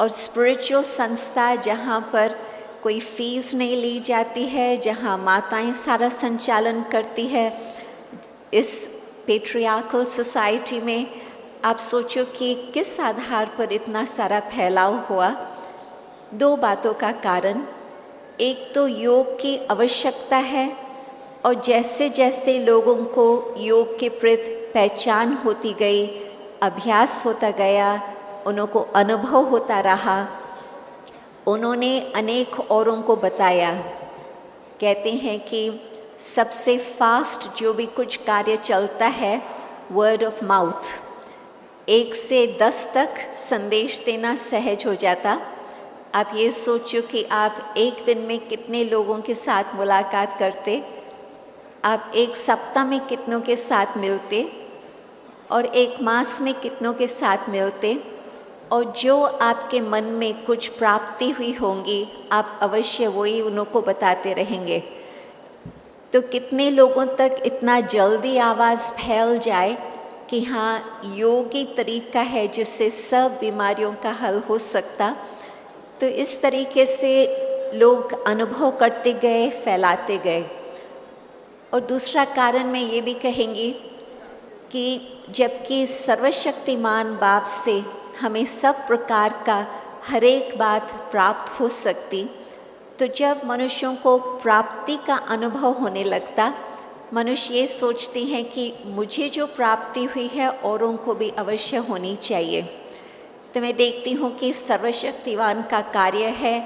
और स्पिरिचुअल संस्था जहाँ पर कोई फीस नहीं ली जाती है, जहाँ माताएं सारा संचालन करती है, इस पेट्रियार्कल सोसाइटी में आप सोचो कि किस आधार पर इतना सारा फैलाव हुआ। 2 बातों का कारण, एक तो योग की आवश्यकता है, और जैसे जैसे लोगों को योग के प्रति पहचान होती गई, अभ्यास होता गया, उनको अनुभव होता रहा, उन्होंने अनेक औरों को बताया। कहते हैं कि सबसे फास्ट जो भी कुछ कार्य चलता है, वर्ड ऑफ माउथ, 1 से 10 तक संदेश देना सहज हो जाता। आप ये सोचो कि आप एक दिन में कितने लोगों के साथ मुलाकात करते, आप एक सप्ताह में कितनों के साथ मिलते, और 1 मास में कितनों के साथ मिलते, और जो आपके मन में कुछ प्राप्ति हुई होंगी आप अवश्य वही उनको बताते रहेंगे। तो कितने लोगों तक इतना जल्दी आवाज़ फैल जाए कि हाँ, योग ही तरीका है जिससे सब बीमारियों का हल हो सकता। तो इस तरीके से लोग अनुभव करते गए, फैलाते गए। और दूसरा कारण मैं ये भी कहेंगी कि जबकि सर्वशक्तिमान बाप से हमें सब प्रकार का हर एक बात प्राप्त हो सकती, तो जब मनुष्यों को प्राप्ति का अनुभव होने लगता, मनुष्य ये सोचते हैं कि मुझे जो प्राप्ति हुई है औरों को भी अवश्य होनी चाहिए। तो मैं देखती हूँ कि सर्वशक्तिवान का कार्य है,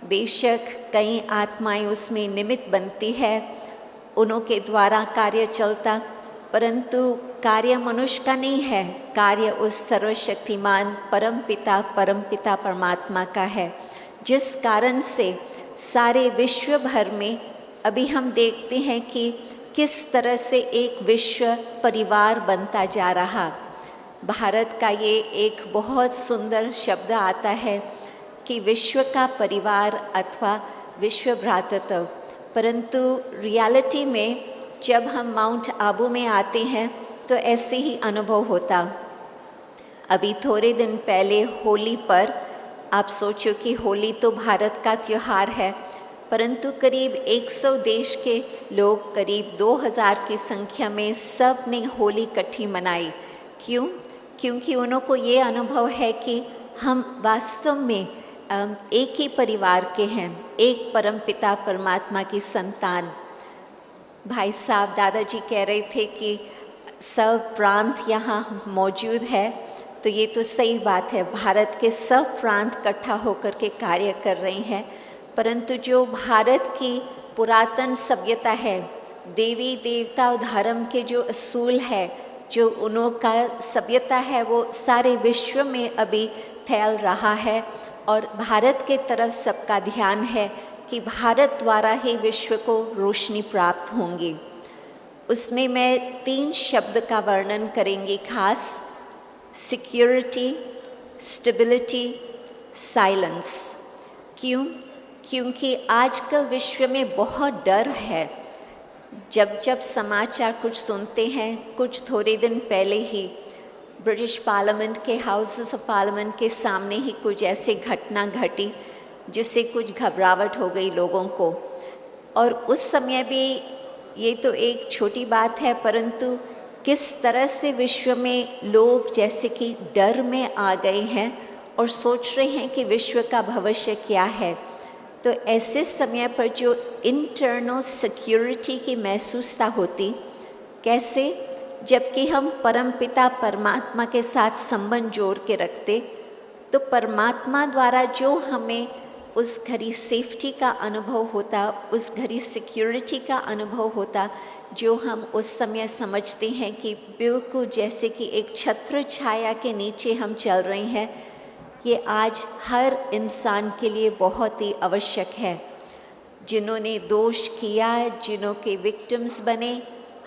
बेशक कई आत्माएं उसमें निमित्त बनती है, उनके द्वारा कार्य चलता, परंतु कार्य मनुष्य का नहीं है, कार्य उस सर्वशक्तिमान परमपिता परमात्मा का है, जिस कारण से सारे विश्व भर में अभी हम देखते हैं कि किस तरह से एक विश्व परिवार बनता जा रहा। भारत का ये एक बहुत सुंदर शब्द आता है कि विश्व का परिवार अथवा विश्व भ्रातृत्व, परंतु रियलिटी में जब हम माउंट आबू में आते हैं तो ऐसे ही अनुभव होता। अभी थोड़े दिन पहले होली पर आप सोचो कि होली तो भारत का त्यौहार है, परंतु करीब 100 देश के लोग, करीब 2000 की संख्या में सब ने होली इकट्ठी मनाई। क्यों? क्योंकि उनको ये अनुभव है कि हम वास्तव में एक ही परिवार के हैं, एक परमपिता परमात्मा की संतान। भाई साहब दादाजी कह रहे थे कि सब प्रांत यहाँ मौजूद है, तो ये तो सही बात है, भारत के सब प्रांत इकट्ठा होकर के कार्य कर रहे हैं। परंतु जो भारत की पुरातन सभ्यता है, देवी देवता और धर्म के जो असूल है, जो उनका सभ्यता है, वो सारे विश्व में अभी फैल रहा है, और भारत के तरफ सबका ध्यान है कि भारत द्वारा ही विश्व को रोशनी प्राप्त होंगी। उसमें मैं 3 शब्द का वर्णन करेंगी खास: सिक्योरिटी, स्टेबिलिटी, साइलेंस। क्यों? क्योंकि आजकल विश्व में बहुत डर है। जब जब समाचार कुछ सुनते हैं, कुछ थोड़े दिन पहले ही ब्रिटिश पार्लियामेंट के हाउसेस ऑफ पार्लियामेंट के सामने ही कुछ ऐसे घटना घटी जिससे कुछ घबराहट हो गई लोगों को। और उस समय भी ये तो एक छोटी बात है, परंतु किस तरह से विश्व में लोग जैसे कि डर में आ गए हैं और सोच रहे हैं कि विश्व का भविष्य क्या है। तो ऐसे समय पर जो इंटरनल सिक्योरिटी की महसूसता होती, कैसे? जबकि हम परमपिता परमात्मा के साथ संबंध जोड़ के रखते, तो परमात्मा द्वारा जो हमें उस घड़ी सेफ्टी का अनुभव होता, उस घड़ी सिक्योरिटी का अनुभव होता, जो हम उस समय समझते हैं कि बिल्कुल जैसे कि एक छत्र छाया के नीचे हम चल रहे हैं, ये आज हर इंसान के लिए बहुत ही आवश्यक है। जिन्होंने दोष किया, जिन्हों के विक्टिम्स बने,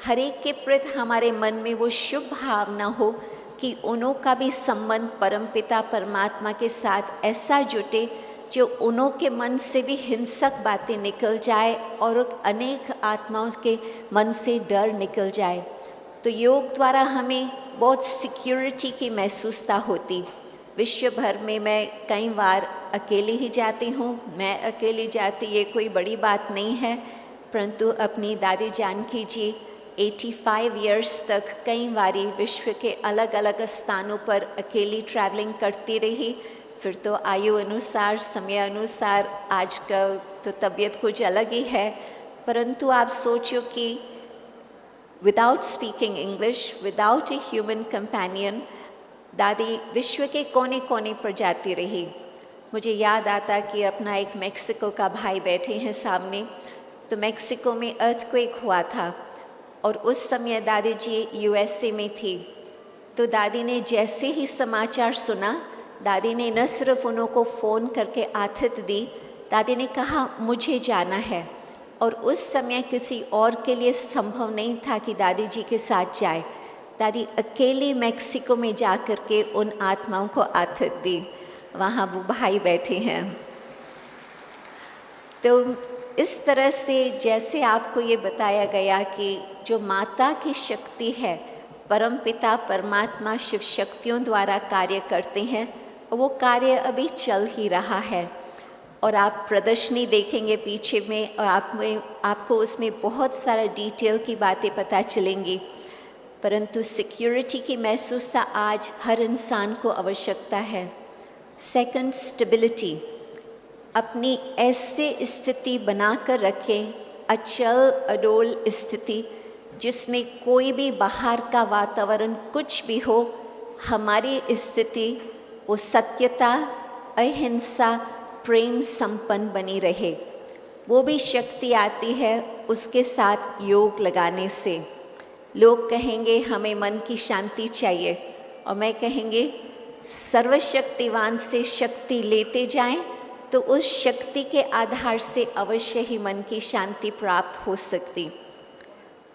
हर एक के प्रति हमारे मन में वो शुभ भावना हो कि उन्हों का भी संबंध परमपिता परमात्मा के साथ ऐसा जुटे जो उन्हों के मन से भी हिंसक बातें निकल जाए और अनेक आत्माओं के मन से डर निकल जाए। तो योग द्वारा हमें बहुत सिक्योरिटी की महसूसता होती। विश्व भर में मैं कई बार अकेली ही जाती हूँ, मैं अकेली जाती ये कोई बड़ी बात नहीं है, परंतु अपनी दादी जानकी जी 85 इयर्स तक कई बारी विश्व के अलग अलग स्थानों पर अकेली ट्रैवलिंग करती रही। फिर तो आयु अनुसार, समय अनुसार आजकल तो तबीयत कुछ अलग ही है, परंतु आप सोचो कि without speaking English, without a human companion, दादी विश्व के कोने कोने पर जाती रही। मुझे याद आता कि अपना एक मेक्सिको का भाई बैठे हैं सामने, तो मेक्सिको में अर्थक्वेक हुआ था और उस समय दादी जी USA में थी। तो दादी ने जैसे ही समाचार सुना, दादी ने न सिर्फ उनको फ़ोन करके आतिथ्य दी, दादी ने कहा मुझे जाना है। और उस समय किसी और के लिए संभव नहीं था कि दादी जी के साथ जाए। दादी अकेली मेक्सिको में जा कर के उन आत्माओं को आतिथ्य दी। वहाँ वो भाई बैठे हैं। तो इस तरह से जैसे आपको ये बताया गया कि जो माता की शक्ति है, परमपिता परमात्मा शिव शक्तियों द्वारा कार्य करते हैं, वो कार्य अभी चल ही रहा है। और आप प्रदर्शनी देखेंगे पीछे में और आपको उसमें बहुत सारा डिटेल की बातें पता चलेंगी। परंतु सिक्योरिटी की महसूसता आज हर इंसान को आवश्यकता है। सेकंड, स्टेबिलिटी, अपनी ऐसे स्थिति बनाकर रखें, अचल अडोल स्थिति, जिसमें कोई भी बाहर का वातावरण कुछ भी हो, हमारी स्थिति वो सत्यता, अहिंसा, प्रेम संपन्न बनी रहे। वो भी शक्ति आती है उसके साथ योग लगाने से। लोग कहेंगे हमें मन की शांति चाहिए, और मैं कहेंगे सर्वशक्तिवान से शक्ति लेते जाएं तो उस शक्ति के आधार से अवश्य ही मन की शांति प्राप्त हो सकती।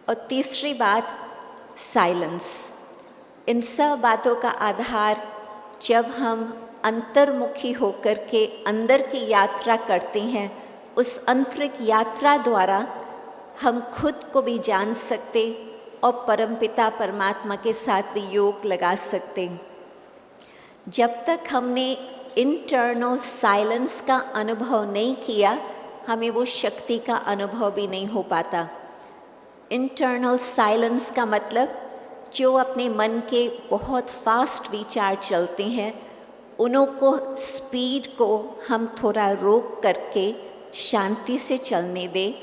और तीसरी बात, साइलेंस। इन सब बातों का आधार जब हम अंतर्मुखी होकर के अंदर की यात्रा करते हैं, उस आंतरिक यात्रा द्वारा हम खुद को भी जान सकते और परमपिता परमात्मा के साथ भी योग लगा सकते। जब तक हमने इंटरनल साइलेंस का अनुभव नहीं किया, हमें वो शक्ति का अनुभव भी नहीं हो पाता। इंटरनल साइलेंस का मतलब जो अपने मन के बहुत फास्ट विचार चलते हैं, उनको स्पीड को हम थोड़ा रोक करके शांति से चलने दें,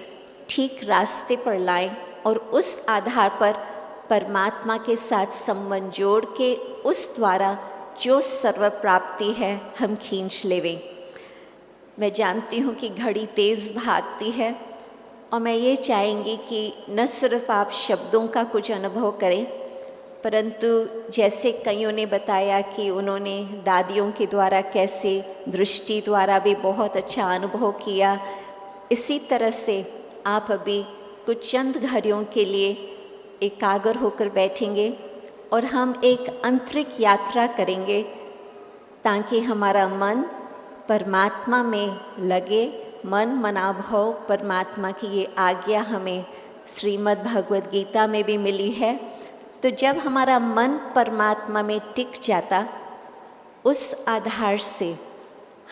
ठीक रास्ते पर लाएं और उस आधार पर परमात्मा के साथ संबंध जोड़ के उस द्वारा जो सर्व प्राप्ति है हम खींच लेवें। मैं जानती हूँ कि घड़ी तेज़ भागती है और मैं ये चाहेंगी कि न सिर्फ आप शब्दों का कुछ अनुभव करें, परंतु जैसे कईयों ने बताया कि उन्होंने दादियों के द्वारा कैसे दृष्टि द्वारा भी बहुत अच्छा अनुभव किया, इसी तरह से आप अभी कुछ चंद घड़ियों के लिए एकाग्र होकर बैठेंगे और हम एक आंतरिक यात्रा करेंगे ताकि हमारा मन परमात्मा में लगे। मन मनाभव परमात्मा की ये आज्ञा हमें श्रीमद् भगवद गीता में भी मिली है। तो जब हमारा मन परमात्मा में टिक जाता, उस आधार से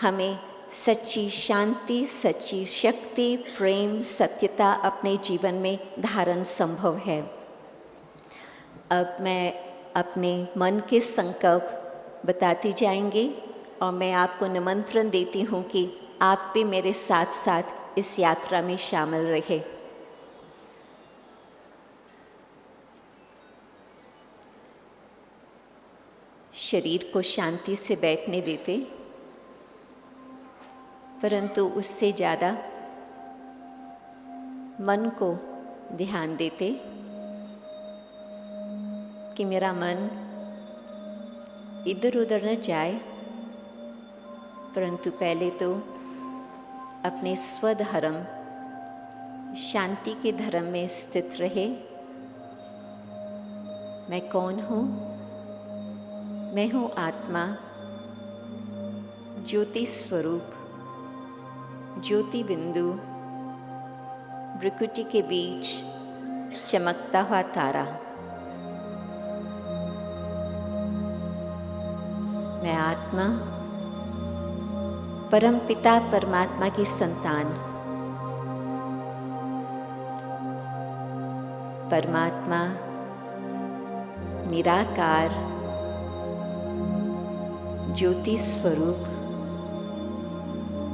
हमें सच्ची शांति, सच्ची शक्ति, प्रेम, सत्यता अपने जीवन में धारण संभव है। अब मैं अपने मन के संकल्प बताती जाएंगी और मैं आपको निमंत्रण देती हूँ कि आप भी मेरे साथ साथ इस यात्रा में शामिल रहे। शरीर को शांति से बैठने देते, परंतु उससे ज़्यादा मन को ध्यान देते कि मेरा मन इधर उधर न जाए, परंतु पहले तो अपने स्वधर्म शांति के धर्म में स्थित रहे। मैं कौन हूँ? मैं हूँ आत्मा, ज्योति स्वरूप, ज्योति बिंदु, भ्रुकुटी के बीच चमकता हुआ तारा। मैं आत्मा परमपिता परमात्मा की संतान, परमात्मा निराकार ज्योति स्वरूप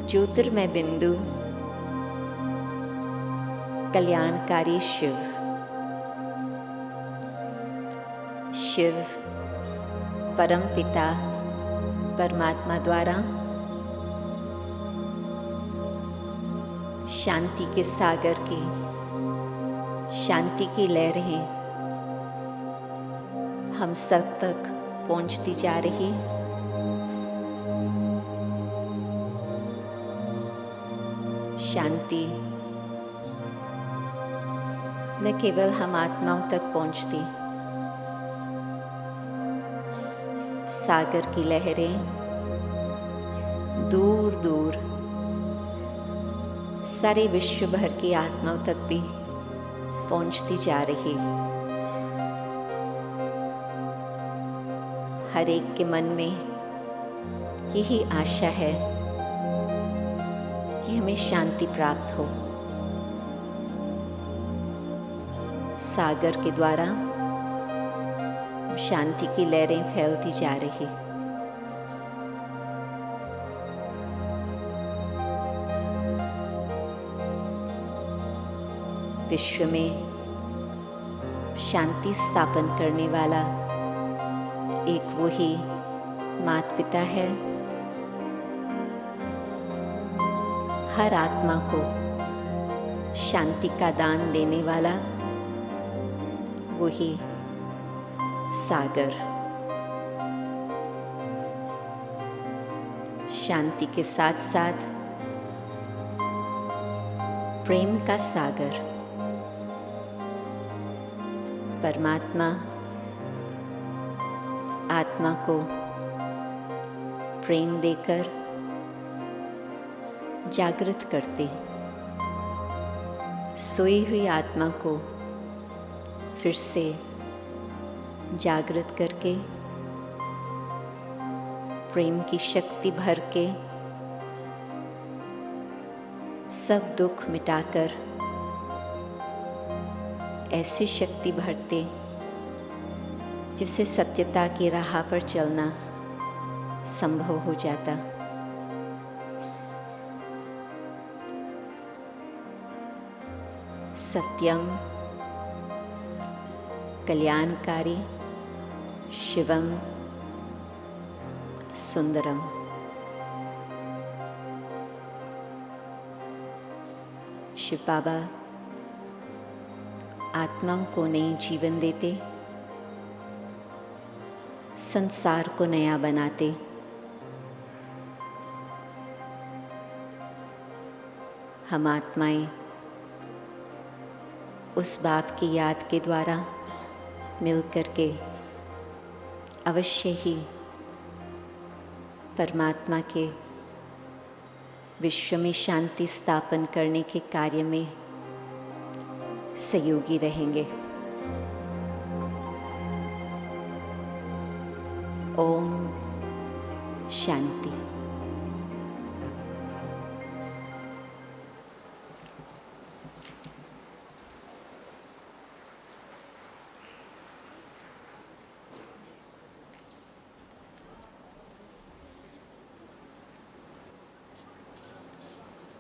ज्योतिर्मय बिंदु कल्याणकारी शिव। शिव परमपिता परमात्मा द्वारा शांति के सागर की, शांति की लहरें हम सब तक पहुंचती जा रही। शांति न केवल हम आत्माओं तक पहुंचती, सागर की लहरें दूर दूर सारे विश्व भर की आत्माओं तक भी पहुंचती जा रही। हर एक के मन में यही आशा है कि हमें शांति प्राप्त हो। सागर के द्वारा शांति की लहरें फैलती जा रही। विश्व में शांति स्थापन करने वाला एक वही माता पिता है। हर आत्मा को शांति का दान देने वाला वही सागर। शांति के साथ साथ प्रेम का सागर। परमात्मा आत्मा को प्रेम देकर जागृत करते, सोई हुई आत्मा को फिर से जागृत करके प्रेम की शक्ति भर के सब दुख मिटाकर ऐसी शक्ति भरते जिससे सत्यता की राह पर चलना संभव हो जाता। सत्यम कल्याणकारी शिवम सुंदरम। शिव बाबा आत्माओं को नई जीवन देते, संसार को नया बनाते। हम आत्माएं उस बाप की याद के द्वारा मिल करके अवश्य ही परमात्मा के विश्व में शांति स्थापन करने के कार्य में सहयोगी रहेंगे। ओम शांति।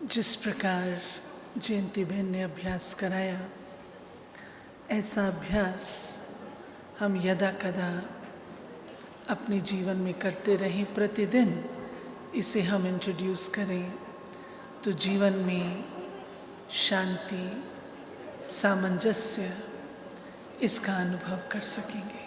जिस प्रकार जयंती बहन ने अभ्यास कराया, ऐसा अभ्यास हम यदा कदा अपने जीवन में करते रहें। प्रतिदिन इसे हम इंट्रोड्यूस करें तो जीवन में शांति, सामंजस्य इसका अनुभव कर सकेंगे।